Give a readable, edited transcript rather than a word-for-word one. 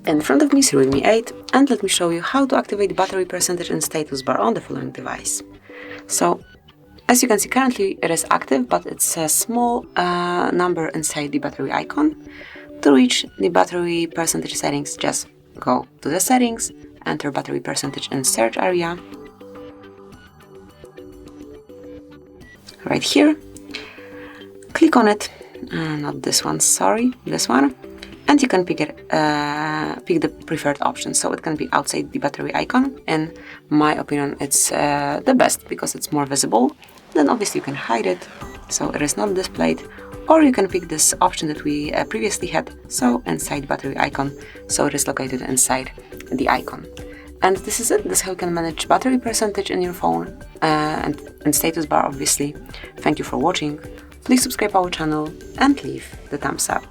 In front of me is REALME 8, and let me show you how to activate battery percentage and status bar on the following device. So, as you can see, currently it is active, but it's a small number inside the battery icon. To reach the battery percentage settings, just go to the settings, enter battery percentage in search area. Right here, click on it, not this one, sorry, this one. And you can pick the preferred option, so it can be outside the battery icon. In my opinion, it's the best because it's more visible. Then obviously you can hide it, so it is not displayed. Or you can pick this option that we previously had, so inside battery icon, so it is located inside the icon. And this is it. This is how you can manage battery percentage in your phone and status bar, obviously. Thank you for watching. Please subscribe our channel and leave the thumbs up.